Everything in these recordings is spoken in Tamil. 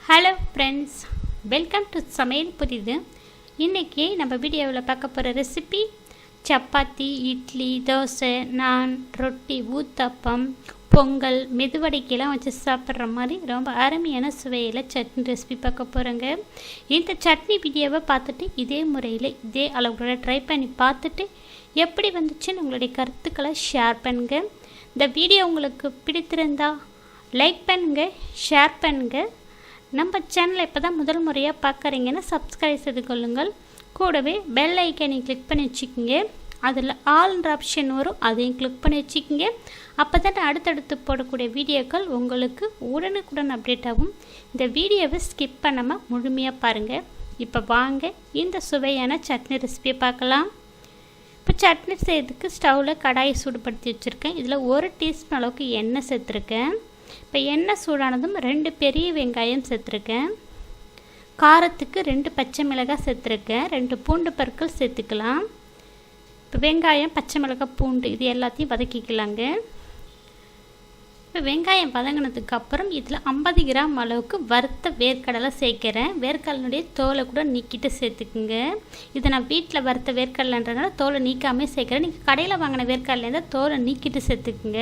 ஹலோ ஃப்ரெண்ட்ஸ், வெல்கம் டு சமையல் புரியுது. இன்றைக்கி நம்ம வீடியோவில் பார்க்க போகிற ரெசிபி சப்பாத்தி, இட்லி, தோசை, நான், ரொட்டி, ஊத்தப்பம், பொங்கல், மெதுவடைக்கெல்லாம் வச்சு சாப்பிட்ற மாதிரி ரொம்ப அருமையான சுவையில் சட்னி ரெசிபி பார்க்க போகிறோங்க. இந்த சட்னி வீடியோவை பார்த்துட்டு இதே முறையில் இதே அளவுகளோட ட்ரை பண்ணி பார்த்துட்டு எப்படி வந்துச்சுன்னு உங்களுடைய கருத்துக்களை ஷேர் பண்ணுங்க. இந்த வீடியோ உங்களுக்கு பிடித்திருந்தா லைக் பண்ணுங்கள், ஷேர் பண்ணுங்கள். நம்ம சேனலை இப்போ தான் முதல் முறையாக பார்க்குறீங்கன்னா சப்ஸ்கிரைப் செய்து கொள்ளுங்கள். கூடவே பெல் ஐக்கனை கிளிக் பண்ணி வச்சுக்கோங்க. அதில் ஆல்ன்ற ஆப்ஷன் வரும், அதையும் கிளிக் பண்ணி வச்சுக்கோங்க. அப்போ தான் அடுத்தடுத்து போடக்கூடிய வீடியோக்கள் உங்களுக்கு உடனுக்குடன் அப்டேட் ஆகும். இந்த வீடியோவை ஸ்கிப் பண்ணாமல் முழுமையாக பாருங்கள். இப்போ வாங்க இந்த சுவையான சட்னி ரெசிபியை பார்க்கலாம். இப்போ சட்னி செய்யறதுக்கு ஸ்டவ்வில் கடாயை சூடுபடுத்தி வச்சுருக்கேன். இதில் 1 டீஸ்பூன் அளவுக்கு எண்ணெய் சேர்த்துருக்கேன். இப்போ எண்ணெய் சூடானதும் 2 பெரிய வெங்காயம் சேர்த்துருக்கேன். காரத்துக்கு 2 பச்சை மிளகாய் சேர்த்துருக்கேன். 2 பூண்டு பற்கள் சேர்த்துக்கலாம். இப்போ வெங்காயம், பச்சை மிளகாய், பூண்டு இது எல்லாத்தையும் வதக்கிக்கலாங்க. இப்போ வெங்காயம் வதங்கினதுக்கப்புறம் இதில் 50 கிராம் அளவுக்கு வறுத்த வேர்க்கடலை சேர்க்குறேன். வேர்க்கடலுடைய தோலை கூட நீக்கிட்டு சேர்த்துக்குங்க. இதை நான் வீட்டில் வறுத்த வேர்க்கடலைன்றதுனால தோலை நீக்காமல் சேர்க்குறேன். நீங்கள் கடையில் வாங்கின வேர்க்கடலைஇருந்தால் தோலை நீக்கிட்டு சேர்த்துக்குங்க.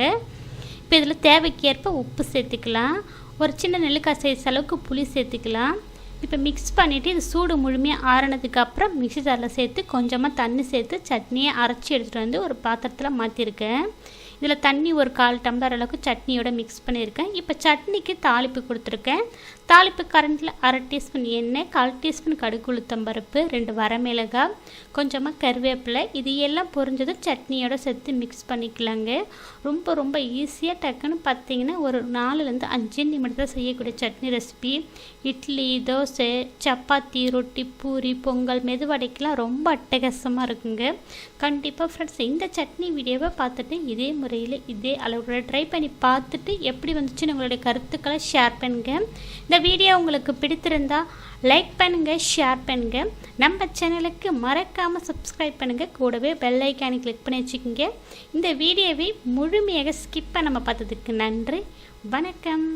இப்போ இதில் தேவைக்கேற்ப உப்பு சேர்த்துக்கலாம். ஒரு சின்ன நெல்லிக்காய் சைஸ் அளவுக்கு புளி சேர்த்துக்கலாம். இப்போ மிக்ஸ் பண்ணிவிட்டு இது சூடு முழுமையாக ஆறினதுக்கப்புறம் மிக்ஸி ஜாரில் சேர்த்து கொஞ்சமாக தண்ணி சேர்த்து சட்னியை அரைச்சி எடுத்துகிட்டு வந்து ஒரு பாத்திரத்தில் மாற்றிருக்கேன். இதில் தண்ணி ஒரு 1/4 டம்ளர் அளவுக்கு சட்னியோட மிக்ஸ் பண்ணியிருக்கேன். இப்போ சட்னிக்கு தாளிப்பு கொடுத்துருக்கேன். தாளிப்பு கரண்டில் 1/2 டீஸ்பூன் எண்ணெய், 1/4 டீஸ்பூன் கடுகு உளுத்தம் பருப்பு, 2 வரமிளகாய், கொஞ்சமாக கருவேப்பிலை, இது எல்லாம் பொரிஞ்சதும் சட்னியோட சேர்த்து மிக்ஸ் பண்ணிக்கலாங்க. ரொம்ப ஈஸியாக டக்குன்னு பார்த்தீங்கன்னா ஒரு 4லேருந்து 5 நிமிடத்தில் செய்யக்கூடிய சட்னி ரெசிபி. இட்லி, தோசை, சப்பாத்தி, ரொட்டி, பூரி, பொங்கல், மெதுவடைக்கெல்லாம் ரொம்ப அட்டகாசமாக இருக்குங்க. கண்டிப்பாக ஃப்ரெண்ட்ஸ் இந்த சட்னி வீடியோவை பார்த்துட்டு இதே முறையில் இதே அளவுகளோட ட்ரை பண்ணி பார்த்துட்டு எப்படி வந்துச்சுன்னு உங்களுடைய கருத்துக்களை ஷேர் பண்ணுங்கள். இந்த வீடியோ உங்களுக்கு பிடித்திருந்தா லைக் பண்ணுங்கள், ஷேர் பண்ணுங்கள். நம்ம சேனலுக்கு மறக்காமல் சப்ஸ்கிரைப் பண்ணுங்கள். கூடவே பெல் ஐக்கானை கிளிக் பண்ணி வச்சுக்கோங்க. இந்த வீடியோவை முழுமையாக ஸ்கிப் பண்ணாமல் பார்த்ததுக்கு நன்றி. வணக்கம்.